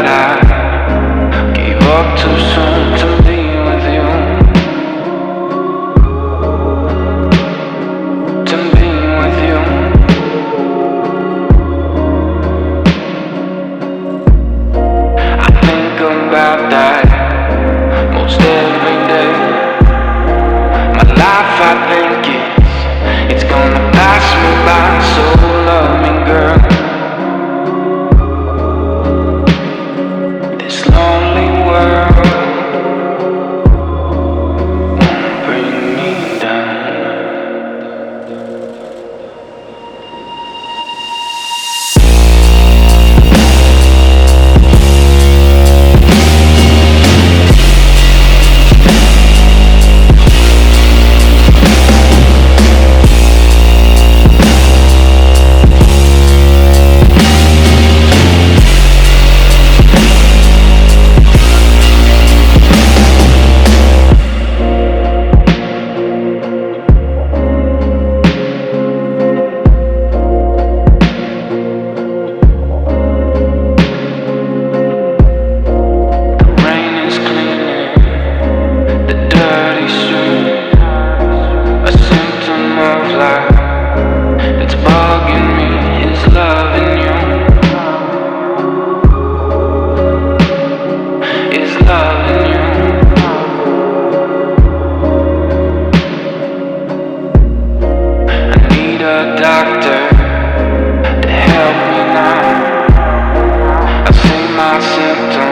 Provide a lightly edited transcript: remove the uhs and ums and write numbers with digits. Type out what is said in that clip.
I gave up too soon to be with you, to be with you. I think about that most every day. My life, I think it's gonna pass me by. So love me, girl. This lonely world won't bring me down. It's bugging me, is loving you, is loving you. I need a doctor to help me now. I've seen my symptoms.